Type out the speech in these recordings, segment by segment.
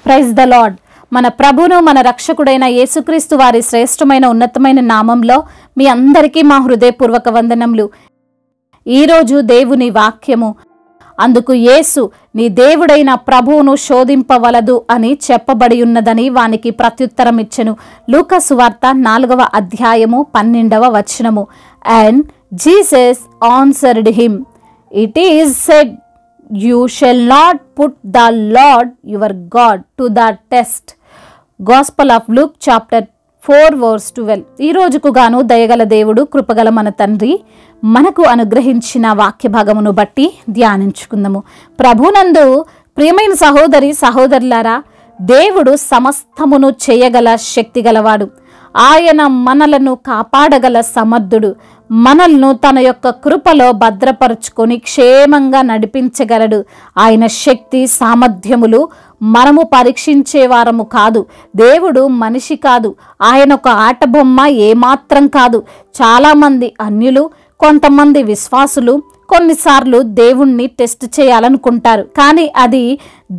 Praise the lord. మన ప్రభును మన రక్షకుడైన యేసుక్రీస్తు వారి శ్రేష్టమైన ఉన్నతమైన నామంలో మీ అందరికీ మా హృదయపూర్వక వందనములు. ఈరోజు దేవుని వాక్యము, అందుకు యేసు నీ దేవుడైన ప్రభువును శోధింపవలదు అని చెప్పబడి ఉన్నదని వానికి ప్రత్యుత్తరం ఇచ్చెను. లూకా సువార్త 4వ అధ్యాయము 12వ వచనము. And Jesus answered him, it is said, you shall not put the Lord your God to the test. Gospel of Luke chapter 4 verse 12. ఈ రోజుకు గాను దయగల దేవుడు, కృపగల మన తండ్రి మనకు అనుగ్రహించిన వాక్య భాగమును బట్టి ధ్యానించుకుందాము. ప్రభునందు ప్రియమైన సహోదరి సహోదరులారా, దేవుడు సమస్తమును చేయగల శక్తి గలవాడు. ఆయన మనలను కాపాడగల సమర్థుడు. మనల్ని తన యొక్క కృపలో భద్రపరుచుకొని క్షేమంగా నడిపించగలడు. ఆయన శక్తి సామర్థ్యములు మనము పరీక్షించే వారము కాదు. దేవుడు మనిషి కాదు. ఆయన ఒక ఆట బొమ్మ ఏమాత్రం కాదు. చాలామంది అన్యులు, కొంతమంది విశ్వాసులు కొన్నిసార్లు దేవుణ్ణి టెస్ట్ చేయాలనుకుంటారు. కానీ అది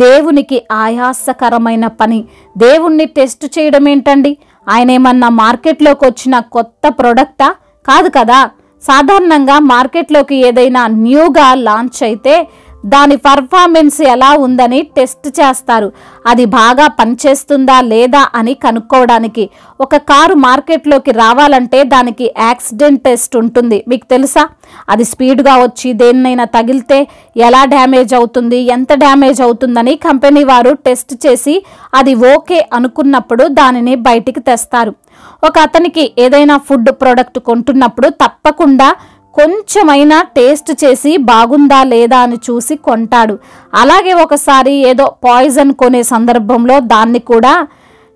దేవునికి ఆయాసకరమైన పని. దేవుణ్ణి టెస్ట్ చేయడం ఏంటండి? ఆయన ఏమన్నా మార్కెట్లోకి వచ్చిన కొత్త ప్రోడక్టా? కాదు కదా. సాధారణంగా మార్కెట్లోకి ఏదైనా న్యూగా లాంచ్ అయితే దాని పర్ఫార్మెన్స్ ఎలా ఉందని టెస్ట్ చేస్తారు. అది బాగా పనిచేస్తుందా లేదా అని కనుక్కోవడానికి. ఒక కారు మార్కెట్లోకి రావాలంటే దానికి యాక్సిడెంట్ టెస్ట్ ఉంటుంది. మీకు తెలుసా? అది స్పీడ్గా వచ్చి దేన్నైనా తగిలితే ఎలా డ్యామేజ్ అవుతుంది, ఎంత డ్యామేజ్ అవుతుందని కంపెనీ వారు టెస్ట్ చేసి అది ఓకే అనుకున్నప్పుడు దానిని బయటికి తెస్తారు. ఒక అతనికి ఏదైనా ఫుడ్ ప్రోడక్ట్ కొంటున్నప్పుడు తప్పకుండా కొంచెమైనా టేస్ట్ చేసి బాగుందా లేదా అని చూసి కొంటాడు. అలాగే ఒకసారి ఏదో పాయిజన్ కొనే సందర్భంలో దాన్ని కూడా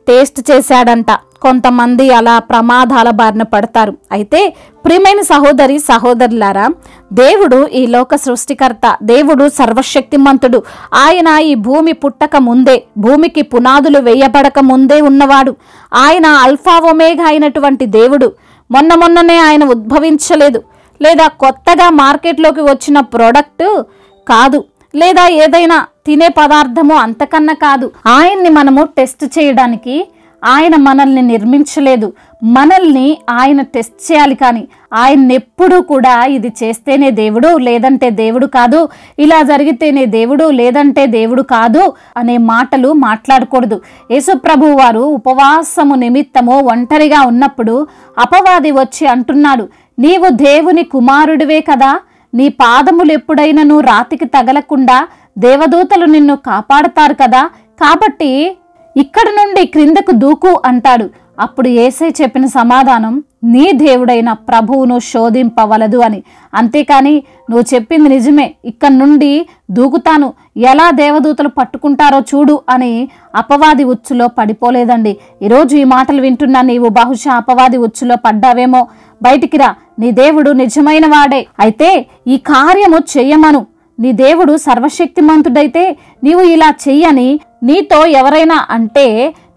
టేస్ట్ చేశాడంట. కొంతమంది అలా ప్రమాదాల బారిన పడతారు. అయితే ప్రియమైన సహోదరి సహోదరులారా, దేవుడు ఈ లోక సృష్టికర్త. దేవుడు సర్వశక్తిమంతుడు. ఆయన ఈ భూమి పుట్టక ముందే, భూమికి పునాదులు వేయబడక ముందే ఉన్నవాడు. ఆయన అల్ఫా ఒమేగా అయినటువంటి దేవుడు. మొన్ననే ఆయన ఉద్భవించలేదు, లేదా కొత్తగా మార్కెట్లోకి వచ్చిన ప్రోడక్ట్ కాదు, లేదా ఏదైనా తినే పదార్థము అంతకన్నా కాదు. ఆయన్ని మనము టెస్ట్ చేయడానికి ఆయన మనల్ని నిర్మించలేదు. మనల్ని ఆయన టెస్ట్ చేయాలి. కానీ ఆయన ఎప్పుడూ కూడా ఇది చేస్తేనే దేవుడు, లేదంటే దేవుడు కాదు, ఇలా జరిగితేనే దేవుడు, లేదంటే దేవుడు కాదు అనే మాటలు మాట్లాడకూడదు. యేసు ప్రభువు వారు ఉపవాసము నిమిత్తము ఒంటరిగా ఉన్నప్పుడు అపవాది వచ్చి అంటున్నాడు, నీవు దేవుని కుమారుడివే కదా, నీ పాదములు ఎప్పుడైనను రాతికి తగలకుండా దేవదూతలు నిన్ను కాపాడతారు కదా, కాబట్టి ఇక్కడ నుండి క్రిందకు దూకు అంటాడు. అప్పుడు యేసయ్య చెప్పిన సమాధానం, నీ దేవుడైన ప్రభువును శోధింపవలదు అని. అంతేకాని నువ్వు చెప్పింది నిజమే, ఇక్కడ నుండి దూకుతాను, ఎలా దేవదూతలు పట్టుకుంటారో చూడు అని అపవాది ఉచ్చులో పడిపోలేదండి. ఈరోజు ఈ మాటలు వింటున్నా నీవు బహుశా అపవాది ఉచ్చులో పడ్డావేమో. బయటికి రా, నీ దేవుడు నిజమైన వాడే. అయితే ఈ కార్యము చెయ్యమను. నీ దేవుడు సర్వశక్తిమంతుడైతే నీవు ఇలా చెయ్యని నీతో ఎవరైనా అంటే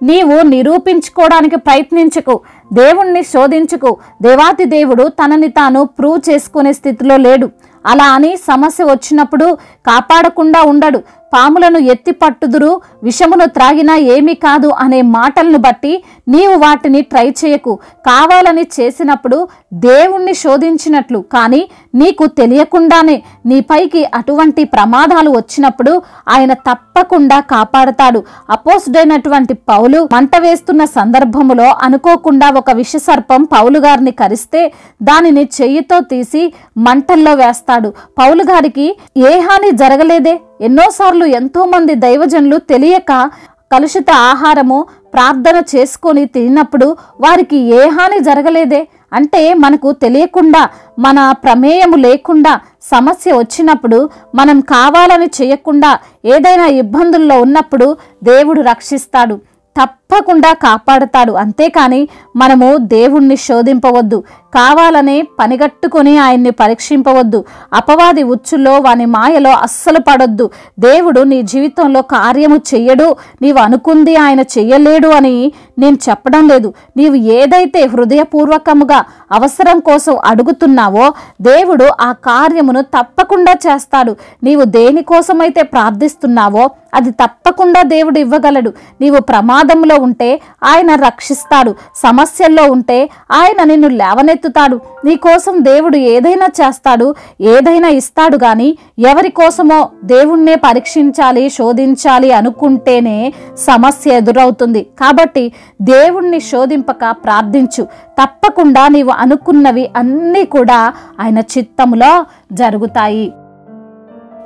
నీవు నిరూపించుకోవడానికి ప్రయత్నించకు, దేవుణ్ణి శోధించుకు. దేవాతి దేవుడు తనని తాను ప్రూవ్ చేసుకునే స్థితిలో లేడు. అలా అని సమస్య వచ్చినప్పుడు కాపాడకుండా ఉండడు. పాములను ఎత్తి పట్టుదురు, విషమును త్రాగినా ఏమీ కాదు అనే మాటలను బట్టి నీవు వాటిని ట్రై చేయకు. కావాలని చేసినప్పుడు దేవుణ్ణి శోధించినట్లు, కానీ నీకు తెలియకుండానే నీపైకి అటువంటి ప్రమాదాలు వచ్చినప్పుడు ఆయన తప్పకుండా కాపాడతాడు. అపోస్తుడైనటువంటి పౌలు మంట వేస్తున్న సందర్భములో అనుకోకుండా ఒక విషసర్పం పౌలు గారిని కరిస్తే దానిని చెయ్యితో తీసి మంటల్లో వేస్తాడు. పౌలు గారికి ఏ హాని జరగలేదే. ఎన్నోసార్లు ఎంతో మంది దైవజనులు తెలియక కలుషిత ఆహారము ప్రార్థన చేసుకొని తిన్నప్పుడు వారికి ఏ హాని జరగలేదే. అంటే మనకు తెలియకుండా, మన ప్రమేయము లేకుండా సమస్య వచ్చినప్పుడు, మనం కావాలని చేయకుండా ఏదైనా ఇబ్బందుల్లో ఉన్నప్పుడు దేవుడు రక్షిస్తాడు. తప్పకుండా కాపాడతాడు. అంతేకాని మనము దేవుణ్ణి శోధింపవద్దు, కావాలని పనిగట్టుకొని ఆయన్ని పరీక్షింపవద్దు, అపవాది ఉచ్చులో వాని మాయలో అస్సలు పడొద్దు. దేవుడు నీ జీవితంలో కార్యము చెయ్యడు, నీవు అనుకుంది ఆయన చెయ్యలేడు అని నేను చెప్పడం లేదు. నీవు ఏదైతే హృదయపూర్వకముగా అవసరం కోసం అడుగుతున్నావో దేవుడు ఆ కార్యమును తప్పకుండా చేస్తాడు. నీవు దేనికోసమైతే ప్రార్థిస్తున్నావో అది తప్పకుండా దేవుడు ఇవ్వగలడు. నీవు ప్రమాదంలో ఉంటే ఆయన రక్షిస్తాడు, సమస్యల్లో ఉంటే ఆయన నిన్ను లేవనెత్తుతాడు. నీ కోసం దేవుడు ఏదైనా చేస్తాడు, ఏదైనా ఇస్తాడు. కానీ ఎవరి కోసమో దేవుణ్ణే పరీక్షించాలి, శోధించాలి అనుకుంటేనే సమస్య ఎదురవుతుంది. కాబట్టి దేవుణ్ణి శోధింపక ప్రార్థించు. తప్పకుండా నీవు అనుకున్నవి అన్నీ కూడా ఆయన చిత్తములో జరుగుతాయి.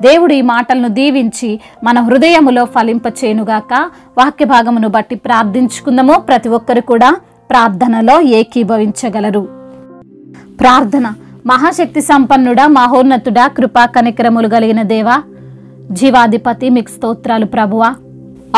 దేవుడు ఈ మాటలను దీవించి మన హృదయములో ఫలింపచేయునుగాక. వాక్య భాగమును బట్టి ప్రార్థించుకుందాము. ప్రతి ఒక్కరు కూడా ప్రార్థనలో ఏకీభవించగలరు. ప్రార్థన. మహాశక్తి సంపన్నుడా, మహోన్నతుడా, కృపా కనికరములు కలిగిన దేవా, జీవాధిపతి, మీకు స్తోత్రాలు ప్రభువా.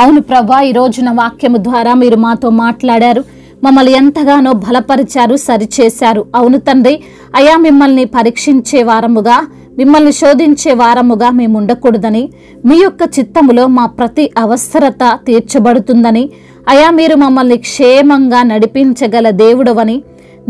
అవును ప్రభువా, ఈ రోజున వాక్యము ద్వారా మీరు మాతో మాట్లాడారు, మమ్మల్ని ఎంతగానో బలపరిచారు, సరిచేశారు. అవును తండ్రి, అయా మిమ్మల్ని పరీక్షించే వారముగా, మిమ్మల్ని శోధించే వారముగా మేము ఉండకూడదని, మీ యొక్క చిత్తములో మా ప్రతి అవసరత తీర్చబడుతుందని, అయా మీరు మమ్మల్ని క్షేమంగా నడిపించగల దేవుడవని,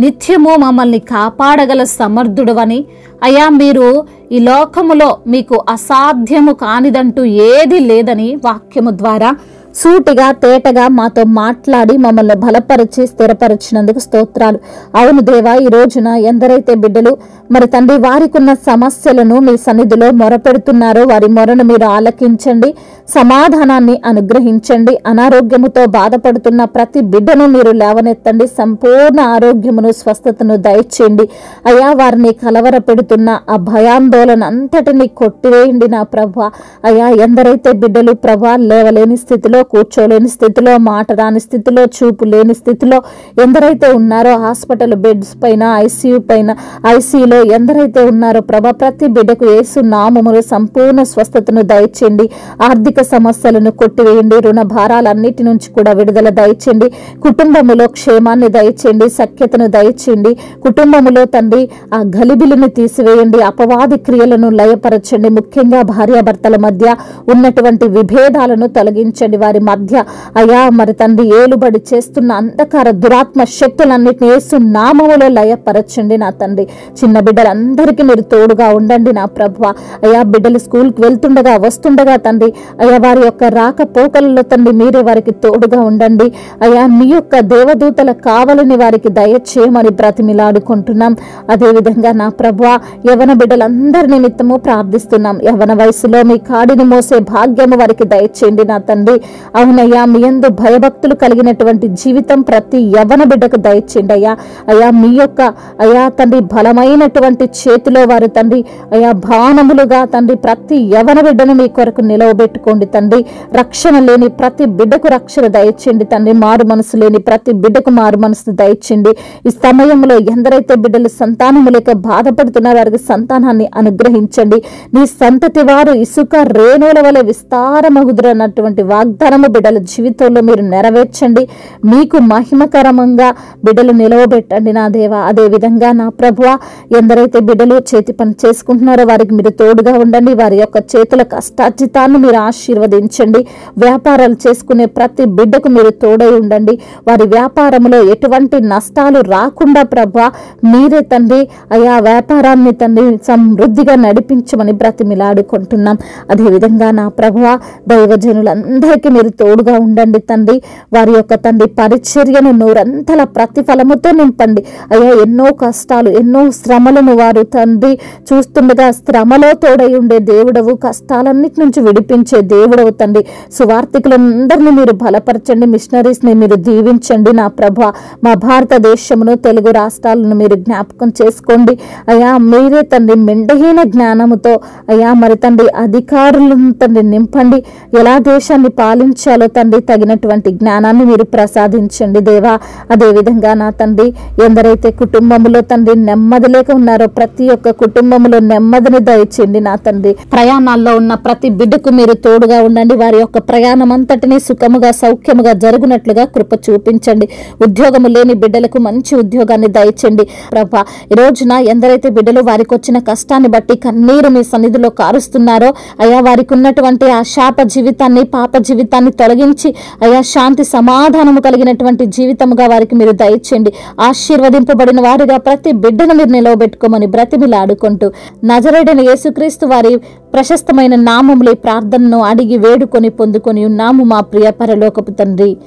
నిత్యము మమ్మల్ని కాపాడగల సమర్థుడవని, అయా మీరు ఈ లోకములో మీకు అసాధ్యము కానిదంటూ ఏది లేదని వాక్యము ద్వారా సూటిగా తేటగా మాతో మాట్లాడి మమ్మల్ని బలపరిచి స్థిరపరిచినందుకు స్తోత్రాలు. అవును దేవా, ఈ రోజున ఎందరైతే బిడ్డలు మరి తండ్రి వారికి ఉన్న సమస్యలను మీ సన్నిధిలో మొరపెడుతున్నారో వారి మొరను మీరు ఆలకించండి, సమాధానాన్ని అనుగ్రహించండి. అనారోగ్యముతో బాధపడుతున్న ప్రతి బిడ్డను మీరు లేవనెత్తండి, సంపూర్ణ ఆరోగ్యమును స్వస్థతను దయచేయండి. అయా వారిని కలవరపెడుతున్న ఆ భయాందోళన అంతటిని కొట్టివేయండి నా ప్రభా. అయా ఎందరైతే బిడ్డలు ప్రభా లేవలేని స్థితిలో, కూర్చోలేని స్థితిలో, మాట రాని స్థితిలో, చూపు లేని స్థితిలో ఎందరైతే ఉన్నారో, హాస్పిటల్ బెడ్స్ పైన, ఐసీయూ పైన, ఐసీయూలో ఎందరైతే ఉన్నారో ప్రభా, ప్రతి బిడ్డకు యేసు నామములో సంపూర్ణ స్వస్థతను దయచేయండి. ఆర్థిక సమస్యలను కొట్టివేయండి, రుణ భారాలన్నిటి నుంచి కూడా విడుదల దయచేయండి. కుటుంబములో క్షేమాన్ని దయచేయండి, సఖ్యతను దయచేయండి. కుటుంబములో తండ్రి ఆ గలిబిలిని తీసివేయండి, అపవాది క్రియలను లయపరచండి. ముఖ్యంగా భార్యాభర్తల మధ్య ఉన్నటువంటి విభేదాలను తొలగించండి. వారి మధ్య అయా మరి తండ్రి ఏలుబడి చేస్తున్న అంధకార దురాత్మ శక్తులన్నిటిని యేసు నామములో లయపరచండి నా తండ్రి. చిన్న బిడ్డలందరికీ మీరు తోడుగా ఉండండి నా ప్రభువా. అయా బిడ్డలు స్కూల్కి వెళ్తుండగా వస్తుండగా తండ్రి అయా వారి యొక్క రాకపోకలలో తండ్రి మీరే వారికి తోడుగా ఉండండి. అయా మీ యొక్క దేవదూతల కావలిని వారికి దయచేయమని బ్రతిమిలాడుకుంటున్నాం. అదేవిధంగా నా ప్రభువా, యవన బిడ్డలందరి నిమిత్తము ప్రార్థిస్తున్నాం. యవన వయసులో మీ కాడిని మోసే భాగ్యము వారికి దయచేయండి నా తండ్రి. అవునయ్యా, మీ యందు భయభక్తులు కలిగినటువంటి జీవితం ప్రతి యవన బిడ్డకు దయచేయండి అయ్యా. అయా మీ యొక్క అయా తండ్రి బలమైనటువంటి చేతిలో వారు తండ్రి అయా బాణములుగా తండ్రి ప్రతి యవన బిడ్డను మీ కొరకు నిలవబెట్టుకోండి తండ్రి. రక్షణ లేని ప్రతి బిడ్డకు రక్షణ దయచేయండి తండ్రి. మారు మనసు లేని ప్రతి బిడ్డకు మారు మనసు దయచేయండి. ఈ సమయంలో ఎందరైతే బిడ్డలు సంతానము లేక బాధపడుతున్నారో వారికి సంతానాన్ని అనుగ్రహించండి. నీ సంతతి వారు ఇసుక రేణుల వలె విస్తారమగుదురన్నటువంటి వాగ్దానము బిడ్డల జీవితంలో మీరు నెరవేర్చండి. మీకు మహిమకరంగా బిడ్డలు నిలవబెట్టండి నా దేవా. అదే విధంగా నా ప్రభువా, ఎందరైతే బిడ్డలు చేతి పని చేసుకుంటున్నారో వారికి మీరు తోడుగా ఉండండి. వారి యొక్క చేతుల కష్టార్జితాన్ని మీరు ఆశీర్వదించండి. వ్యాపారాలు చేసుకునే ప్రతి బిడ్డకు మీరు తోడై ఉండండి. వారి వ్యాపారంలో ఎటువంటి నష్టాలు రాకుండా ప్రభువా మీరే తండ్రి అయా వ్యాపారాన్ని తండ్రి సమృద్ధిగా నడిపించమని బ్రతిమిలాడుకుంటున్నాం. అదేవిధంగా నా ప్రభువా, దైవజనులందరికీ మీరు తోడుగా ఉండండి తండ్రి. వారి యొక్క తండ్రి పరిచర్యను నూరంతల ప్రతిఫలముతో నింపండి అయ్యా. ఎన్నో కష్టాలు, ఎన్నో శ్రమలను వారు తండ్రి చూస్తుండగా శ్రమలో తోడై ఉండే దేవుడవు, కష్టాలన్నిటి నుంచి విడిపించే దేవుడవు తండ్రి. సువార్థికులందరినీ మీరు బలపరచండి, మిషనరీస్ని మీరు దీవించండి నా ప్రభువా. మా భారతదేశమును, తెలుగు రాష్ట్రాలను మీరు జ్ఞాపకం చేసుకోండి అయ్యా. మీరే తండ్రి మెండహీన జ్ఞానముతో అయ్యా మరి తండ్రి అధికారులను తండ్రి నింపండి. ఎలా దేశాన్ని ఫలించాలో తండ్రి తగినటువంటి జ్ఞానాన్ని మీరు ప్రసాదించండి దేవా. అదేవిధంగా నా తండ్రి ఎందరైతే కుటుంబంలో తండ్రి నెమ్మది లేక ఉన్నారో ప్రతి ఒక్క కుటుంబంలో నెమ్మదిని దయచేయండి నా తండ్రి. ప్రయాణాల్లో ఉన్న ప్రతి బిడ్డకు మీరు తోడుగా ఉండండి. వారి యొక్క ప్రయాణం అంతటినీ సుఖముగా సౌఖ్యముగా జరుగునట్లుగా కృప చూపించండి. ఉద్యోగము లేని బిడ్డలకు మంచి ఉద్యోగాన్ని దయచేయండి ప్రభా. ఈ రోజున ఎందరైతే బిడ్డలు వారికి వచ్చిన కష్టాన్ని బట్టి కన్నీరు మీ సన్నిధిలో కారుస్తున్నారో అయా, వారికి ఉన్నటువంటి ఆ శాప జీవితాన్ని పాప జీవితాన్ని తొలగించి అయా శాంతి సమాధానము కలిగినటువంటి జీవితముగా వారికి మీరు దయచేయండి. ఆశీర్వదింపబడిన వారుగా ప్రతి బిడ్డను మీరు నిలవబెట్టుకోమని బ్రతిమిలాడుకుంటూ నజరేయుడైన యేసుక్రీస్తు వారి ప్రశస్తమైన నామములో ఈ ప్రార్థనను అడిగి వేడుకొని పొందుకొని ఉన్నాము మా ప్రియ పరలోకపు తండ్రి.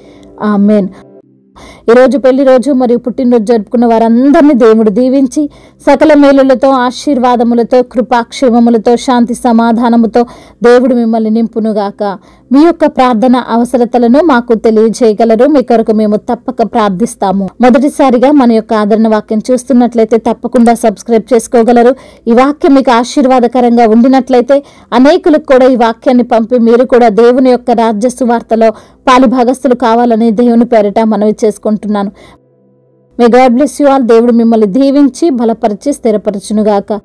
ఆమేన్. ఈరోజు పెళ్లి రోజు మరియు పుట్టినరోజు జరుపుకున్న వారందరినీ దేవుడు దీవించి సకల మేలులతో ఆశీర్వాదములతో కృపాక్షేమములతో శాంతి సమాధానముతో దేవుడు మిమ్మల్ని నింపునుగాక. మీ యొక్క ప్రార్థన అవసరతలను మాకు తెలియజేయగలరు. మీ కొరకు మేము తప్పక ప్రార్థిస్తాము. మొదటిసారిగా మన యొక్క ఆదరణ వాక్యం చూస్తున్నట్లయితే తప్పకుండా సబ్స్క్రైబ్ చేసుకోగలరు. ఈ వాక్యం మీకు ఆశీర్వాదకరంగా ఉండినట్లయితే అనేకులకు కూడా ఈ వాక్యాన్ని పంపి మీరు కూడా దేవుని యొక్క రాజ్య సువార్తలో పాలిభాగస్తులు కావాలని దేవుని పేరిట మనవి చేసుకుంటున్నాను. May God bless you all. దేవుడు మిమ్మల్ని దీవించి బలపరిచి స్థిరపరచునుగాక.